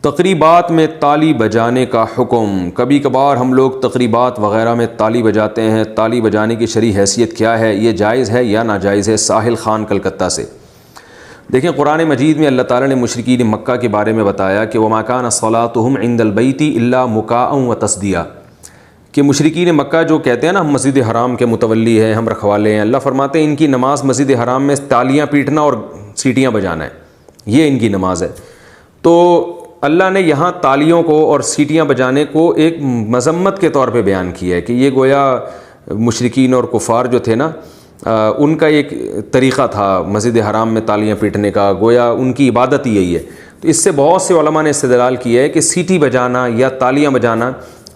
تقریبات میں تالی بجانے کا حکم۔ کبھی کبھار ہم لوگ تقریبات وغیرہ میں تالی بجاتے ہیں، تالی بجانے کی شرعی حیثیت کیا ہے؟ یہ جائز ہے یا ناجائز ہے؟ ساحل خان کلکتہ سے۔ دیکھیں قرآن مجید میں اللہ تعالیٰ نے مشرکین مکہ کے بارے میں بتایا کہ وَمَا كَانَ صَلَاتُهُمْ عِندَ الْبَيْتِ إِلَّا مُكَاءً وَتَصْدِيًا، کہ مشرکین مکہ جو کہتے ہیں نا ہم مسجد حرام کے متولی ہیں، ہم رکھوالے ہیں، اللہ فرماتے ہیں ان کی نماز مسجد حرام میں تالیاں پیٹنا اور سیٹیاں بجانا ہے، یہ ان کی نماز ہے۔ تو اللہ نے یہاں تالیوں کو اور سیٹیاں بجانے کو ایک مذمت کے طور پہ بیان کیا ہے کہ یہ گویا مشرکین اور کفار جو تھے نا ان کا ایک طریقہ تھا مسجد حرام میں تالیاں پیٹنے کا، گویا ان کی عبادت ہی یہی ہے۔ تو اس سے بہت سے علماء نے استدلال کیا ہے کہ سیٹی بجانا یا تالیاں بجانا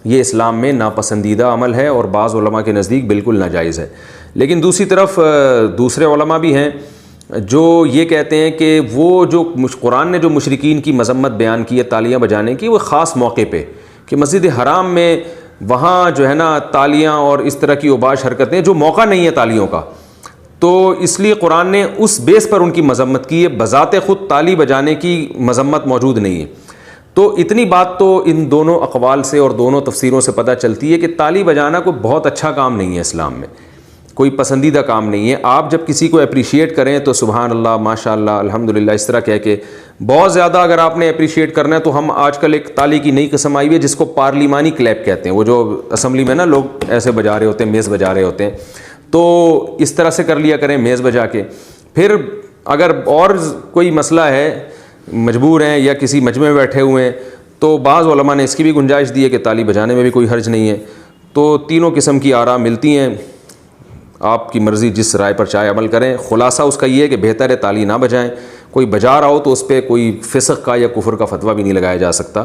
یہ اسلام میں ناپسندیدہ عمل ہے اور بعض علماء کے نزدیک بالکل ناجائز ہے۔ لیکن دوسری طرف دوسرے علماء بھی ہیں جو یہ کہتے ہیں کہ وہ جو قرآن نے جو مشرکین کی مذمت بیان کی ہے تالیاں بجانے کی، وہ خاص موقع پہ کہ مسجد حرام میں وہاں جو ہے نا تالیاں اور اس طرح کی اوباش حرکتیں جو موقع نہیں ہے تالیوں کا، تو اس لیے قرآن نے اس بیس پر ان کی مذمت کی ہے، بذات خود تالی بجانے کی مذمت موجود نہیں ہے۔ تو اتنی بات تو ان دونوں اقوال سے اور دونوں تفسیروں سے پتہ چلتی ہے کہ تالی بجانا کوئی بہت اچھا کام نہیں ہے، اسلام میں کوئی پسندیدہ کام نہیں ہے۔ آپ جب کسی کو اپریشیٹ کریں تو سبحان اللہ، ماشاء اللہ، الحمدللہ اس طرح کہہ کے بہت زیادہ اگر آپ نے اپریشیٹ کرنا ہے تو ہم آج کل ایک تالی کی نئی قسم آئی ہوئی ہے جس کو پارلیمانی کلیپ کہتے ہیں، وہ جو اسمبلی میں نا لوگ ایسے بجا رہے ہوتے ہیں، میز بجا رہے ہوتے ہیں، تو اس طرح سے کر لیا کریں میز بجا کے۔ پھر اگر اور کوئی مسئلہ ہے، مجبور ہیں یا کسی مجمع میں بیٹھے ہوئے ہیں، تو بعض علماء نے اس کی بھی گنجائش دی ہے کہ تالی بجانے میں بھی کوئی حرج نہیں ہے۔ تو تینوں قسم کی آراء ملتی ہیں، آپ کی مرضی جس رائے پر چاہے عمل کریں۔ خلاصہ اس کا یہ ہے کہ بہتر ہے تالی نہ بجائیں، کوئی بجا رہا ہو تو اس پہ کوئی فسق کا یا کفر کا فتویٰ بھی نہیں لگایا جا سکتا،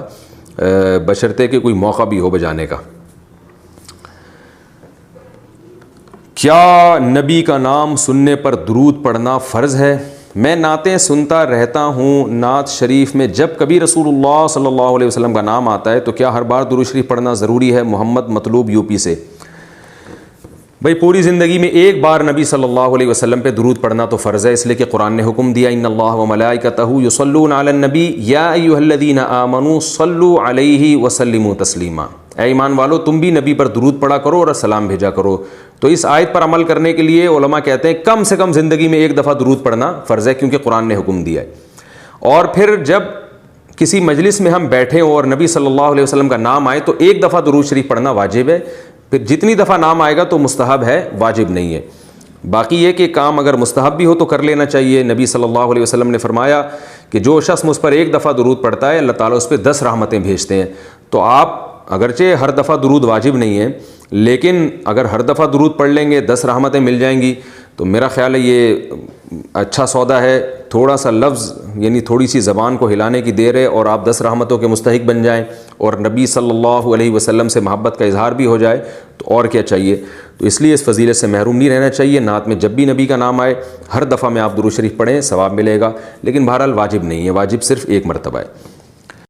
بشرطے کہ کوئی موقع بھی ہو بجانے کا۔ کیا نبی کا نام سننے پر درود پڑھنا فرض ہے؟ میں نعتیں سنتا رہتا ہوں، نعت شریف میں جب کبھی رسول اللہ صلی اللہ علیہ وسلم کا نام آتا ہے تو کیا ہر بار درود شریف پڑھنا ضروری ہے؟ محمد مطلوب یو پی سے۔ بھائی پوری زندگی میں ایک بار نبی صلی اللہ علیہ وسلم پہ درود پڑھنا تو فرض ہے، اس لیے کہ قرآن نے حکم دیا ان اللہ وملائکتہ یصلون علی النبی یا ایھا الذین آمنوا صلوا علیہ وسلموا تسلیما، اے ایمان والو تم بھی نبی پر درود پڑھا کرو اور سلام بھیجا کرو۔ تو اس آیت پر عمل کرنے کے لیے علماء کہتے ہیں کم سے کم زندگی میں ایک دفعہ درود پڑھنا فرض ہے، کیونکہ قرآن نے حکم دیا ہے۔ اور پھر جب کسی مجلس میں ہم بیٹھے ہوں اور نبی صلی اللہ علیہ وسلم کا نام آئے تو ایک دفعہ درود شریف پڑھنا واجب ہے، پھر جتنی دفعہ نام آئے گا تو مستحب ہے، واجب نہیں ہے۔ باقی یہ کہ کام اگر مستحب بھی ہو تو کر لینا چاہیے۔ نبی صلی اللہ علیہ وسلم نے فرمایا کہ جو شخص مجھ پر ایک دفعہ درود پڑھتا ہے اللہ تعالیٰ اس پہ 10 رحمتیں بھیجتے ہیں۔ تو آپ اگرچہ ہر دفعہ درود واجب نہیں ہے، لیکن اگر ہر دفعہ درود پڑھ لیں گے 10 رحمتیں مل جائیں گی، تو میرا خیال ہے یہ اچھا سودا ہے۔ تھوڑا سا لفظ یعنی تھوڑی سی زبان کو ہلانے کی دیر ہے اور آپ 10 رحمتوں کے مستحق بن جائیں اور نبی صلی اللہ علیہ وسلم سے محبت کا اظہار بھی ہو جائے تو اور کیا چاہیے۔ تو اس لیے اس فضیلت سے محروم نہیں رہنا چاہیے۔ نعت میں جب بھی نبی کا نام آئے ہر دفعہ میں آپ درود شریف پڑھیں، ثواب ملے گا، لیکن بہرحال واجب نہیں ہے، واجب صرف ایک مرتبہ ہے۔